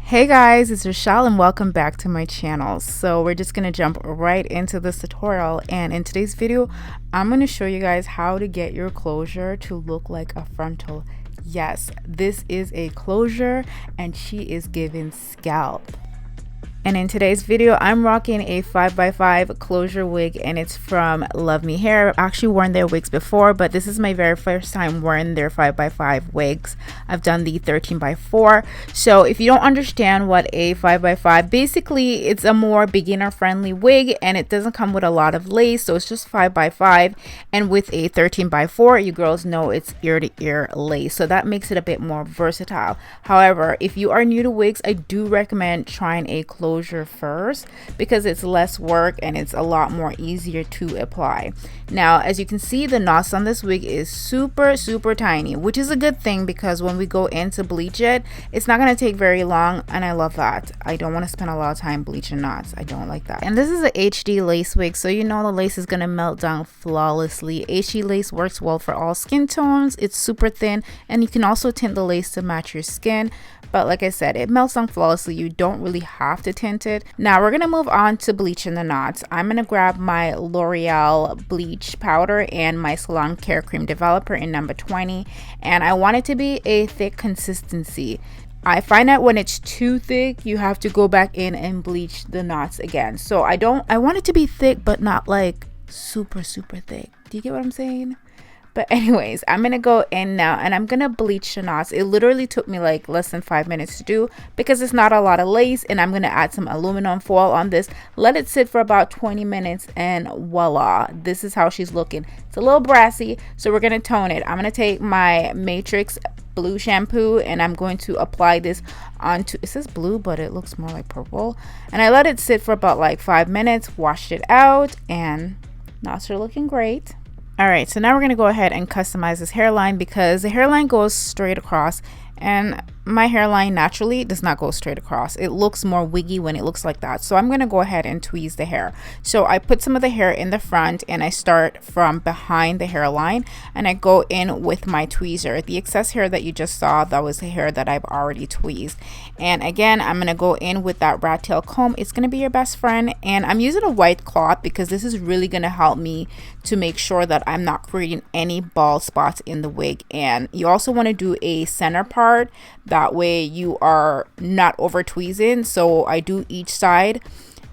Hey guys, it's Rochelle and welcome back to my channel. So we're just gonna jump right into this tutorial, and in today's video I'm gonna show you guys how to get your closure to look like a frontal. Yes, this is a closure and she is given scalp. And in today's video, I'm rocking a 5x5 closure wig, and it's from Luvme Hair. I've actually worn their wigs before, but this is my very first time wearing their 5x5 wigs. I've done the 13x4. So if you don't understand what a 5x5, basically it's a more beginner friendly wig and it doesn't come with a lot of lace. So it's just 5x5, and with a 13x4, you girls know it's ear to ear lace. So that makes it a bit more versatile. However, if you are new to wigs, I do recommend trying a closure first because it's less work and it's a lot more easier to apply. Now, as you can see, the knots on this wig is super tiny, which is a good thing because when we go in to bleach it, it's not going to take very long, and I love that. I don't want to spend a lot of time bleaching knots. I don't like that. And this is a HD lace wig, so you know the lace is going to melt down flawlessly. HD lace works well for all skin tones. It's super thin, and you can also tint the lace to match your skin. But like I said, it melts down flawlessly. You don't really have to tint it. Now we're going to move on to bleaching the knots. I'm going to grab my L'Oreal bleach powder and my Salon Care Cream Developer in number 20. And I want it to be a thick consistency. I find that when it's too thick, you have to go back in and bleach the knots again. So I want it to be thick, but not like super thick. Do you get what I'm saying? But anyways, I'm going to go in now and I'm going to bleach the knots. It literally took me like less than 5 minutes to do because it's not a lot of lace, and I'm going to add some aluminum foil on this. Let it sit for about 20 minutes and voila, this is how she's looking. It's a little brassy, so we're going to tone it. I'm going to take my Matrix blue shampoo and I'm going to apply this onto, it says blue but it looks more like purple, and I let it sit for about like 5 minutes, washed it out, and knots are looking great. Alright, so now we're going to go ahead and customize this hairline because the hairline goes straight across, and my hairline naturally does not go straight across. It looks more wiggy when it looks like that. So I'm going to go ahead and tweeze the hair. So I put some of the hair in the front and I start from behind the hairline and I go in with my tweezer. The excess hair that you just saw, that was the hair that I've already tweezed. And again, I'm going to go in with that rat tail comb. It's going to be your best friend, and I'm using a white cloth because this is really going to help me to make sure that I'm not creating any bald spots in the wig. And you also want to do a center part, that way you are not over tweezing. So I do each side,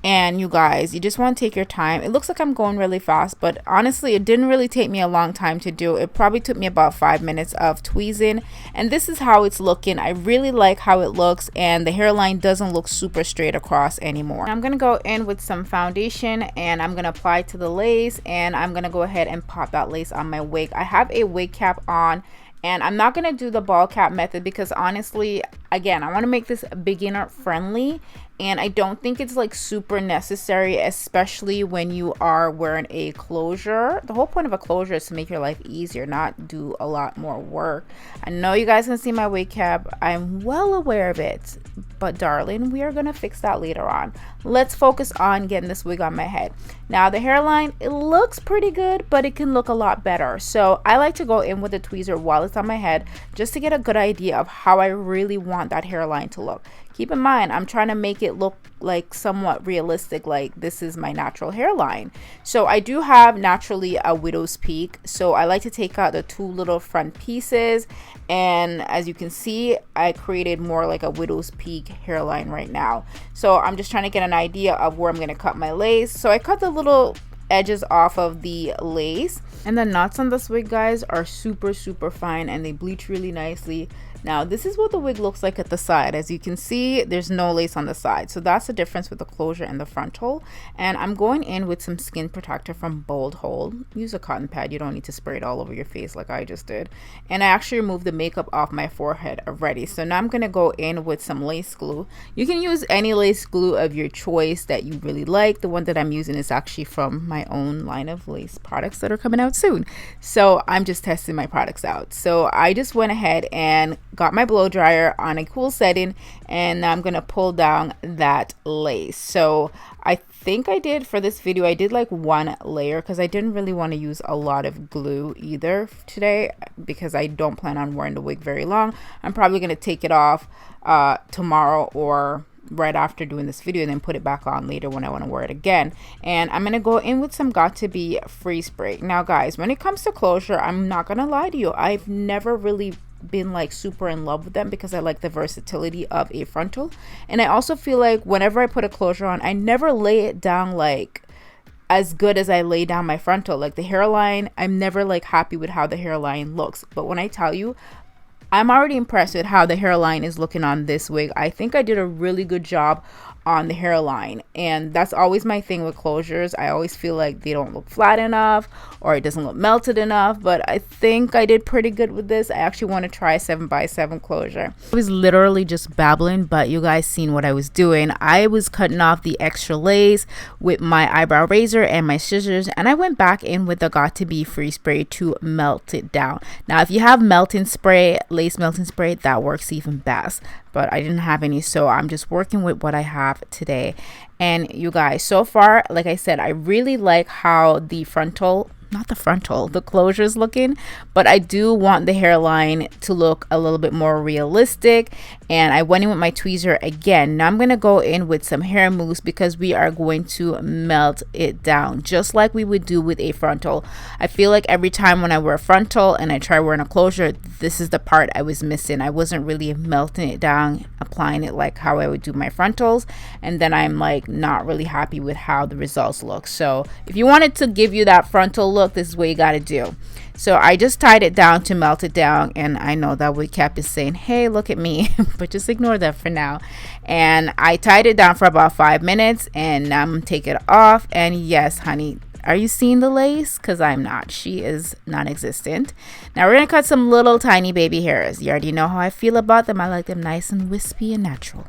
and you guys, you just want to take your time. It looks like I'm going really fast, but honestly it didn't really take me a long time to do. It probably took me about 5 minutes of tweezing, and this is how it's looking. I really like how it looks, and the hairline doesn't look super straight across anymore. I'm gonna go in with some foundation and I'm gonna apply to the lace, and I'm gonna go ahead and pop that lace on my wig. I have a wig cap on, and I'm not going to do the ball cap method because honestly, again, I want to make this beginner friendly, and I don't think it's like super necessary, especially when you are wearing a closure. The whole point of a closure is to make your life easier, not do a lot more work. I know you guys can see my wig cap. I'm well aware of it, but darling, we are going to fix that later on. Let's focus on getting this wig on my head. Now the hairline, it looks pretty good, but it can look a lot better. So I like to go in with a tweezer while it's on my head just to get a good idea of how I really want that hairline to look. Keep in mind, I'm trying to make it look like somewhat realistic, like this is my natural hairline. So I do have naturally a widow's peak, so I like to take out the two little front pieces, and as you can see, I created more like a widow's peak hairline right now. So I'm just trying to get an idea of where I'm going to cut my lace. So I cut the little edges off of the lace, and the knots on this wig, guys, are super fine and they bleach really nicely. Now this is what the wig looks like at the side. As you can see, there's no lace on the side, so that's the difference with the closure and the frontal. And I'm going in with some skin protector from Bold Hold. Use a cotton pad, you don't need to spray it all over your face like I just did. And I actually removed the makeup off my forehead already, so now I'm going to go in with some lace glue. You can use any lace glue of your choice that you really like. The one that I'm using is actually from my own line of lace products that are coming out soon, so I'm just testing my products out. So I just went ahead and got my blow dryer on a cool setting, and I'm gonna pull down that lace. So I think I did for this video, I did like one layer because I didn't really want to use a lot of glue either today, because I don't plan on wearing the wig very long. I'm probably gonna take it off tomorrow or right after doing this video, and then put it back on later when I want to wear it again. And I'm gonna go in with some Got To Be freeze spray. Now guys, when it comes to closure, I'm not gonna lie to you, I've never really been like super in love with them because I like the versatility of a frontal, and I also feel like whenever I put a closure on, I never lay it down like as good as I lay down my frontal. Like the hairline, I'm never like happy with how the hairline looks, but when I tell you, I'm already impressed with how the hairline is looking on this wig. I think I did a really good job on the hairline, and that's always my thing with closures. I always feel like they don't look flat enough or it doesn't look melted enough, but I think I did pretty good with this. I actually want to try 7x7 closure. I was literally just babbling, but you guys seen what I was doing. I was cutting off the extra lace with my eyebrow razor and my scissors, and I went back in with the Got To Be free spray to melt it down. Now if you have melting spray, lace melting spray, that works even best, but I didn't have any, so I'm just working with what I have today. And you guys, so far, like I said, I really like how the frontal, not the frontal, the closure is looking, but I do want the hairline to look a little bit more realistic, and I went in with my tweezer again. Now I'm going to go in with some hair mousse because we are going to melt it down just like we would do with a frontal. I feel like every time when I wear a frontal and I try wearing a closure, this is the part I was missing. I wasn't really melting it down, applying it like how I would do my frontals, and then I'm like not really happy with how the results look. So if you wanted to give you that frontal look, this is what you got to do. So I just tied it down to melt it down, and I know that wig cap is saying, hey, look at me, but just ignore that for now. And I tied it down for about 5 minutes, and I'm gonna take it off. And yes, honey, are you seeing the lace? Because I'm not. She is non-existent. Now we're gonna cut some little tiny baby hairs. You already know how I feel about them. I like them nice and wispy and natural.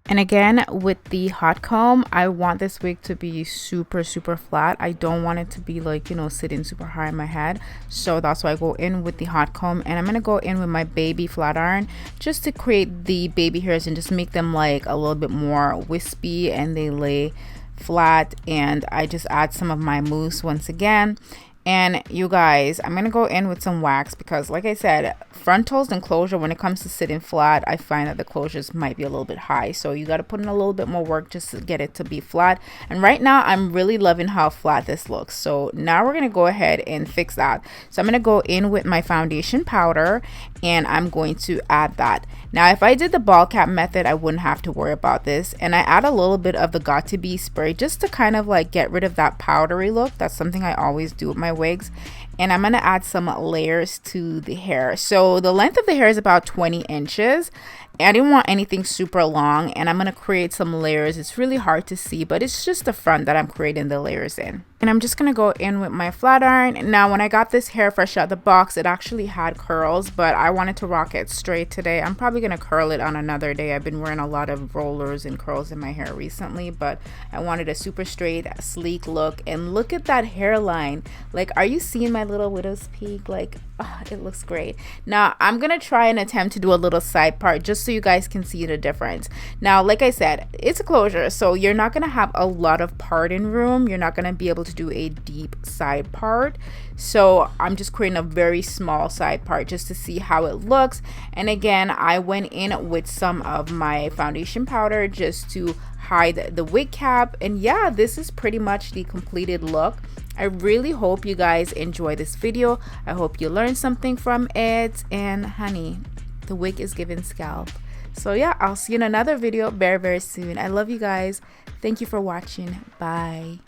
And again, with the hot comb, I want this wig to be super flat. I don't want it to be like, you know, sitting super high in my head. So that's why I go in with the hot comb, and I'm gonna go in with my baby flat iron just to create the baby hairs and just make them like a little bit more wispy and they lay flat. And I just add some of my mousse once again. And you guys, I'm gonna go in with some wax because like I said, frontals and closure, when it comes to sitting flat, I find that the closures might be a little bit high, so you got to put in a little bit more work just to get it to be flat. And right now I'm really loving how flat this looks. So now we're gonna go ahead and fix that. So I'm gonna go in with my foundation powder, and I'm going to add that. Now if I did the ball cap method, I wouldn't have to worry about this, and I add a little bit of the Got To Be spray just to kind of like get rid of that powdery look. That's something I always do with my wigs. And I'm gonna add some layers to the hair. So the length of the hair is about 20 inches. I didn't want anything super long, and I'm gonna create some layers. It's really hard to see, but it's just the front that I'm creating the layers in. And I'm just gonna go in with my flat iron. Now when I got this hair fresh out the box, it actually had curls, but I wanted to rock it straight today. I'm probably gonna curl it on another day. I've been wearing a lot of rollers and curls in my hair recently, but I wanted a super straight, sleek look. And look at that hairline. Like, are you seeing my little widow's peak? Like, oh, it looks great. Now I'm gonna try and attempt to do a little side part just so you guys can see the difference. Now like I said, it's a closure, so you're not gonna have a lot of parting room. You're not gonna be able to do a deep side part, so I'm just creating a very small side part just to see how it looks. And again, I went in with some of my foundation powder just to hide the wig cap. And yeah, this is pretty much the completed look. I really hope you guys enjoy this video. I hope you learned something from it, and honey, the wig is giving scalp. So yeah, I'll see you in another video very soon. I love you guys. Thank you for watching. Bye.